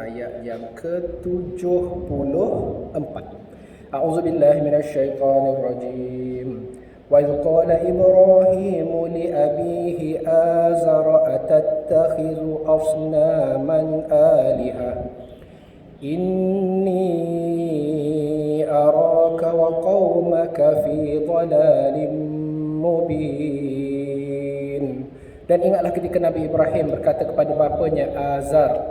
ayat yang ke-74. A'udzubillahi minasyaitonir rajim. Wa idh qala Ibrahimu li abihi azara atattakhidhu asnaman alihah inni araka wa qaumaka fi dhalalin mubin. Dan ingatlah ketika Nabi Ibrahim berkata kepada bapanya Azar,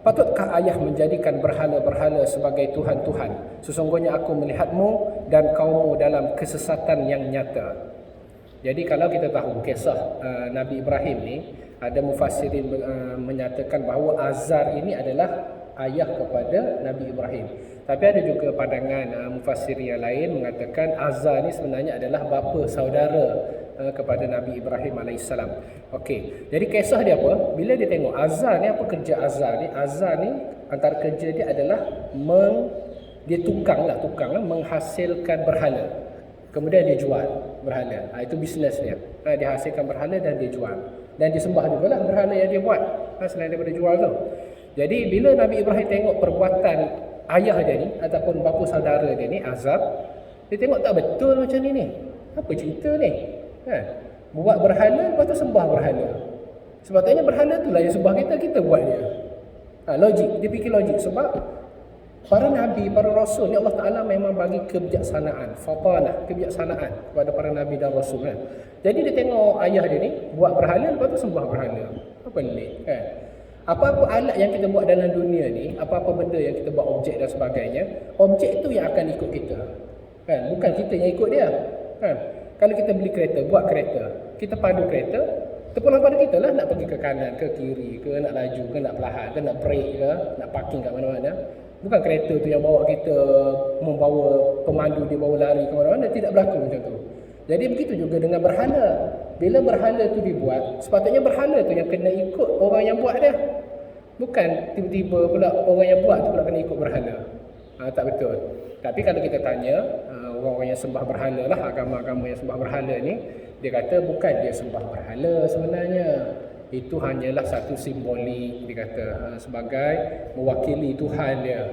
patutkah ayah menjadikan berhala-berhala sebagai Tuhan-Tuhan? Sesungguhnya aku melihatmu dan kaummu dalam kesesatan yang nyata. Jadi kalau kita tahu kisah Nabi Ibrahim ni, ada mufassirin menyatakan bahawa Azar ini adalah ayah kepada Nabi Ibrahim. Tapi ada juga pandangan mufassir yang lain mengatakan Azar ni sebenarnya adalah bapa saudara kepada Nabi Ibrahim AS. Okey, jadi kisah dia apa? Bila dia tengok Azar ni, apa kerja Azar ni? Azar ni antara kerja dia adalah dia tukang menghasilkan berhala. Kemudian dia jual berhala. Itu bisnes dia. Dia hasilkan berhala dan dia jual. Dan dia sembah juga lah berhala yang dia buat selain daripada jual tu. Jadi bila Nabi Ibrahim tengok perbuatan ayah dia ni ataupun bapa saudara dia ni Azar, dia tengok tak betul macam ni. Apa cerita ni? Buat berhala, lepas tu sembah berhala. Sebabnya berhala tu lah yang sembah kita buat dia. Logik, dia fikir logik. Sebab para Nabi, para Rasul ni Allah Ta'ala memang bagi kebijaksanaan, fatanah, kebijaksanaan kepada para Nabi dan Rasul kan. Jadi dia tengok ayah dia ni buat berhala, lepas tu sembah berhala. Apa pelik kan? Apa-apa alat yang kita buat dalam dunia ni, apa-apa benda yang kita buat objek dan sebagainya, objek tu yang akan ikut kita kan? Bukan kita yang ikut dia kan? Kalau kita beli kereta, buat kereta, kita padu kereta, terpulang pada kita lah nak pergi ke kanan, ke kiri, ke nak laju, ke nak perlahan, ke nak brake ke, nak parking kat mana-mana. Bukan kereta tu yang bawa kita, membawa pemandu dia bawa lari ke mana-mana, tidak berlaku macam tu. Jadi begitu juga dengan berhala. Bila berhala tu dibuat, sepatutnya berhala tu yang kena ikut orang yang buat dia. Bukan tiba-tiba pula orang yang buat tu pula kena ikut berhala. Tak betul. Tapi kalau kita tanya orang-orang yang sembah berhala lah, agama-agama yang sembah berhala ni, dia kata bukan dia sembah berhala sebenarnya. Itu hanyalah satu simbolik, dia kata sebagai mewakili Tuhan dia.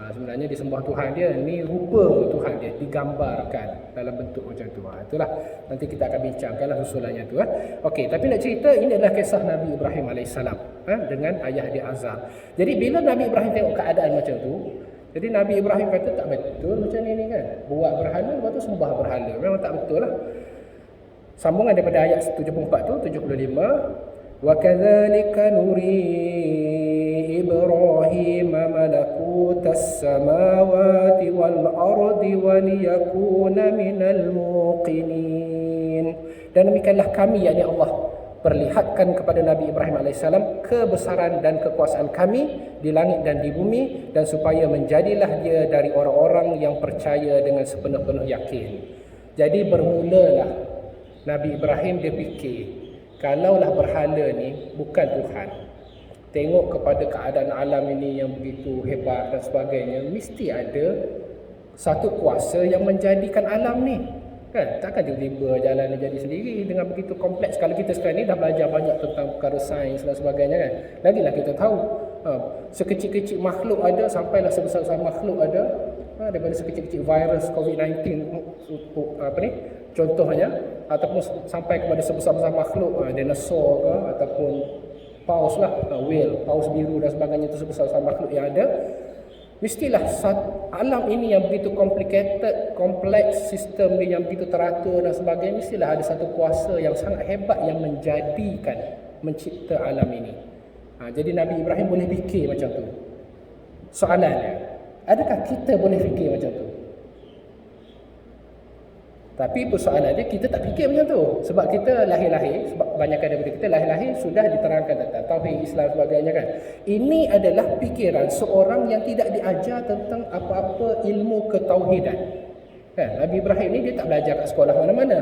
Sebenarnya dia sembah Tuhan dia, ni rupa Tuhan dia digambarkan dalam bentuk macam tu. Itulah nanti kita akan bincangkanlah susulannya tu. Okey, tapi nak cerita ini adalah kisah Nabi Ibrahim AS dengan ayah dia Azar. Jadi bila Nabi Ibrahim tengok keadaan macam tu, jadi Nabi Ibrahim kata tak betul macam ni kan. Buat berhala, lepas tu sembah berhala. Memang tak betul lah. Sambungan daripada ayat 74 tu, 75. وَكَذَلِكَ نُرِي إِبْرَاهِيمَ مَلَكُوتَ السَّمَاوَاتِ وَالْأَرْضِ وَلِيَكُونَ مِنَ الْمُوقِنِينَ. Dan demikianlah kami, yakni Allah, perlihatkan kepada Nabi Ibrahim AS kebesaran dan kekuasaan kami di langit dan di bumi, dan supaya menjadilah dia dari orang-orang yang percaya dengan sepenuh-penuh yakin. Jadi bermulalah Nabi Ibrahim dia fikir, kalaulah berhala ni bukan Tuhan, tengok kepada keadaan alam ini yang begitu hebat dan sebagainya, mesti ada satu kuasa yang menjadikan alam ni kan. Takkan tiba-tiba jalan dia jadi sendiri dengan begitu kompleks. Kalau kita sekarang ni dah belajar banyak tentang perkara sains dan sebagainya kan, lagilah kita tahu sekecil-kecil makhluk ada sampailah sebesar-besar makhluk ada. Daripada sekecil-kecil virus COVID-19 contohnya, ataupun sampai kepada sebesar-besar makhluk dinosaur ke, ataupun paus lah, whale, paus biru dan sebagainya, itu sebesar-besar makhluk yang ada. Mestilah alam ini yang begitu complicated, kompleks, sistem dia yang begitu teratur dan sebagainya, mestilah ada satu kuasa yang sangat hebat yang menjadikan, mencipta alam ini. Jadi Nabi Ibrahim boleh fikir macam tu. Soalannya, adakah kita boleh fikir macam tu? Tapi persoalan dia, kita tak fikir macam tu. Sebab kita lahir-lahir, sebab kebanyakan daripada kita lahir-lahir sudah diterangkan tentang tauhid, Islam sebagainya kan. Ini adalah fikiran seorang yang tidak diajar tentang apa-apa ilmu ketauhidan kan. Nabi Ibrahim ni dia tak belajar kat sekolah mana-mana.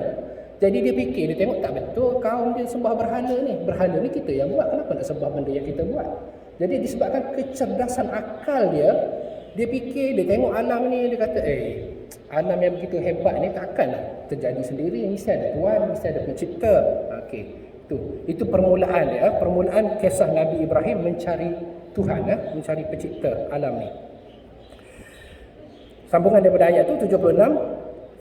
Jadi dia fikir, dia tengok tak betul kaum dia sembah berhala ni. Berhala ni kita yang buat, kenapa nak sembah benda yang kita buat? Jadi disebabkan kecerdasan akal dia, dia fikir, dia tengok alam ni, dia kata alam yang begitu hebat ni takkanlah terjadi sendiri, mesti ada Tuhan, mesti ada pencipta. Okey, itu permulaan dia, permulaan kisah Nabi Ibrahim mencari Tuhan, mencari pencipta alam ni. Sambungan daripada ayat tu 76.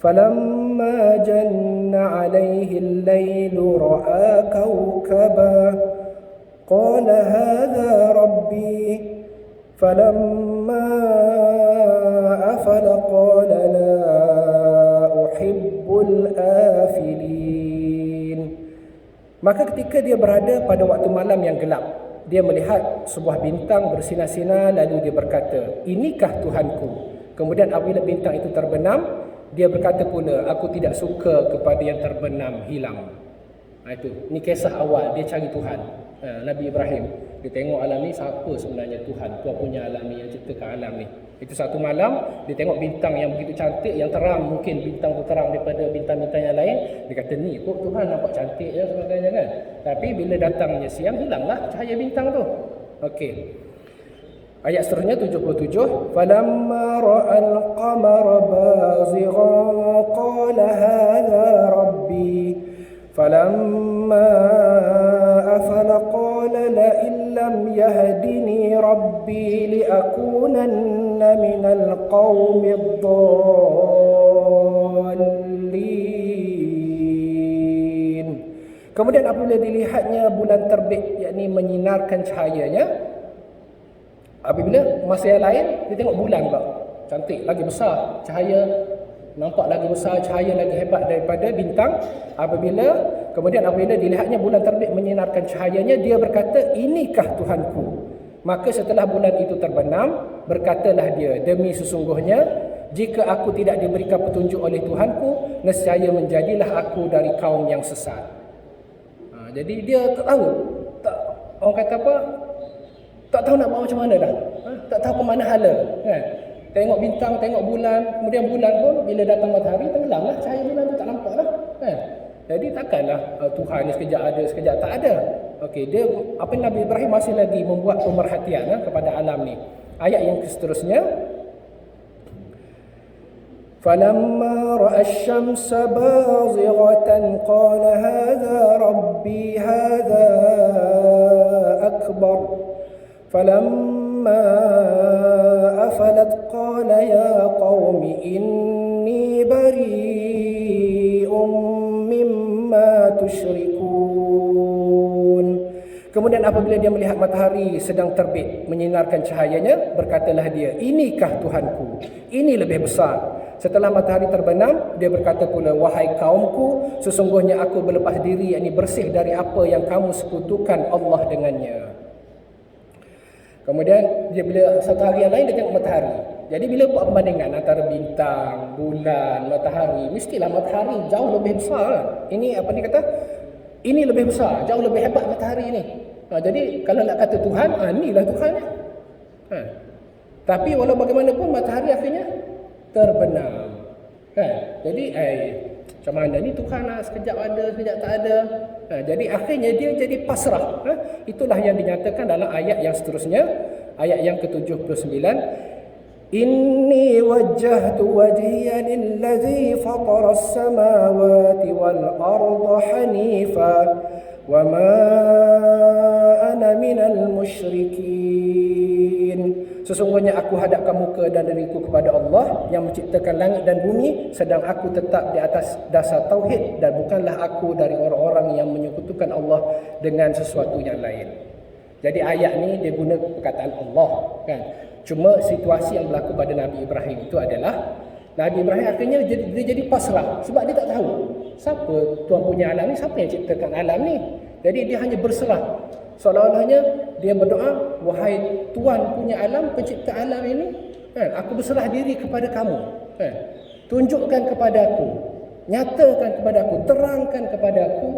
Falamma janna alaihi al-lailu ra'a kawkaba qala hadha rabbi falamma afala qala la uhibbul afilin. Maka ketika dia berada pada waktu malam yang gelap, dia melihat sebuah bintang bersinar-sinar, lalu dia berkata, inikah Tuhanku? Kemudian apabila bintang itu terbenam, dia berkata pula, aku tidak suka kepada yang terbenam hilang. Itu, ini kisah awal dia cari Tuhan. Nabi Ibrahim, dia tengok alam ni, siapa sebenarnya Tuhan? Tuhan punya alam ni, yang ciptakan alam ni. Itu satu malam, dia tengok bintang yang begitu cantik, yang terang, mungkin bintang tu terang daripada bintang-bintang yang lain. Dia kata, ni kok Tuhan nampak cantik ya, sebagainya kan. Tapi bila datangnya siang, hilanglah cahaya bintang tu. Okey. Ayat seterusnya 77. Falamma ra'al qamara bazighan qala hadha rabbi falamma afala qala la illam yahdini rabbi liakunanna minal qaumid dallin. Kemudian apabila dilihatnya bulan terbit, yakni menyinarkan cahayanya, apabila masa yang lain, dia tengok bulan pula. Cantik, lagi besar. Cahaya nampak lagi besar, cahaya lagi hebat daripada bintang. Kemudian apabila dilihatnya bulan terbit menyinarkan cahayanya, dia berkata, inikah Tuhanku? Maka setelah bulan itu terbenam, berkatalah dia, demi sesungguhnya, jika aku tidak diberikan petunjuk oleh Tuhanku, nescaya menjadilah aku dari kaum yang sesat. Jadi dia tak tahu. Orang kata apa? Tak tahu nak buat macam mana dah. Tak tahu ke mana hala. Kan? Tengok bintang, tengok bulan. Kemudian bulan pun bila datang matahari, tenggelamlah. Cahaya bulan tu tak nampak lah. Kan? Jadi takkanlah Tuhan ni sekejap ada, sekejap tak ada. Okey, dia apa Nabi Ibrahim masih lagi membuat pemerhatian kepada alam ni. Ayat yang seterusnya. فَلَمَّا رَأَى الشَّمْسَ بَازِغَةً قَالَ هَذَا رَبِّي هَذَا أَكْبَرُ فَلَمَّا أَفَلَتْ قَالَ يَا قَوْمِ إِنِّي بَرِيءٌ مِّمَّا تُشْرِكُونَ. Kemudian apabila dia melihat matahari sedang terbit menyinarkan cahayanya, berkatalah dia, inikah Tuhanku? Ini lebih besar. Setelah matahari terbenam, dia berkata pula, wahai kaumku, sesungguhnya aku berlepas diri, yakni bersih dari apa yang kamu sekutukan Allah dengannya. Kemudian dia bila satu hari yang lain, dia tengok matahari. Jadi bila buat perbandingan antara bintang, bulan, matahari, mestilah matahari jauh lebih besar. Ini apa ni kata? Ini lebih besar, jauh lebih hebat matahari ni. Jadi kalau nak kata Tuhan, inilah Tuhan. Tapi walau bagaimanapun matahari akhirnya terbenam. Jadi macam mana ni Tuhan lah, sekejap ada, sekejap tak ada. Jadi akhirnya dia jadi pasrah. Itulah yang dinyatakan dalam ayat yang seterusnya, ayat yang ke-79. Inni wajjahtu wajhiya lillazi fatara as-samawati wal arda hanifa wa ma ana minal musyrikin. Sesungguhnya aku hadapkan muka dan diriku kepada Allah yang menciptakan langit dan bumi, sedang aku tetap di atas dasar tauhid dan bukanlah aku dari orang-orang yang menyekutukan Allah dengan sesuatu yang lain. Jadi ayat ni dia guna perkataan Allah, kan? Cuma situasi yang berlaku pada Nabi Ibrahim itu adalah Nabi Ibrahim akhirnya dia jadi pasrah sebab dia tak tahu siapa Tuhan punya alam ni, siapa yang ciptakan alam ni. Jadi dia hanya berserah. Seolah-olahnya dia berdoa, wahai Tuhan punya alam, pencipta alam ini, kan, aku berserah diri kepada kamu. Kan? Tunjukkan kepada aku, nyatakan kepada aku, terangkan kepada aku,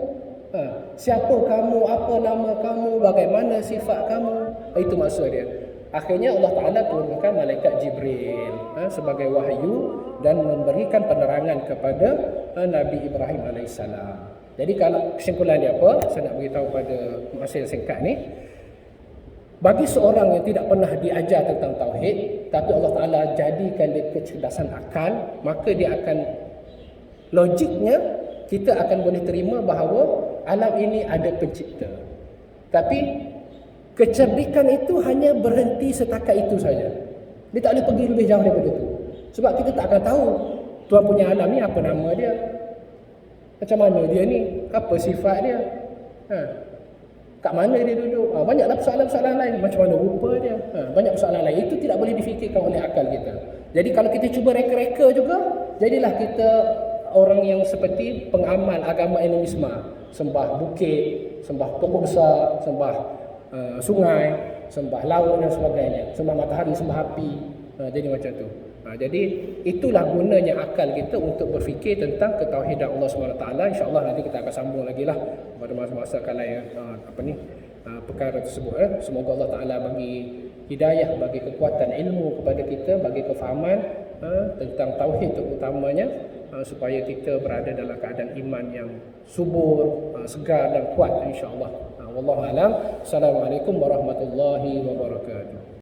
siapa kamu, apa nama kamu, bagaimana sifat kamu. Itu maksud dia. Akhirnya Allah Ta'ala turunkan malaikat Jibril sebagai wahyu dan memberikan penerangan kepada Nabi Ibrahim AS. Jadi kalau kesimpulan dia apa, saya nak beritahu pada masa yang singkat ni, bagi seorang yang tidak pernah diajar tentang Tauhid, tapi Allah Ta'ala jadikan dia kecerdasan akal, maka dia akan, logiknya, kita akan boleh terima bahawa alam ini ada pencipta. Tapi Kecerdikan itu hanya berhenti setakat itu saja. Dia tak boleh pergi lebih jauh daripada itu. Sebab kita tak akan tahu Tuhan punya alam ni apa nama dia, macam mana dia ni, apa sifat dia, kat mana dia duduk. Banyaklah persoalan-persoalan lain, macam mana rupa dia. Banyak persoalan lain. Itu tidak boleh difikirkan oleh akal kita. Jadi kalau kita cuba reka-reka juga, jadilah kita orang yang seperti pengamal agama animisme. Sembah bukit, sembah pokok besar, sembah sungai, sembah laut dan sebagainya. Sembah matahari, sembah api. Jadi macam tu. Jadi itulah gunanya akal kita untuk berfikir tentang ketauhidan Allah SWT. InsyaAllah nanti kita akan sambung lagi lah pada masa-masa kala perkara tersebut. Semoga Allah Ta'ala bagi hidayah, bagi kekuatan ilmu kepada kita, bagi kefahaman tentang tauhid terutamanya, supaya kita berada dalam keadaan iman yang subur, segar dan kuat insya-Allah. Wallahu a'lam. Assalamualaikum warahmatullahi wabarakatuh.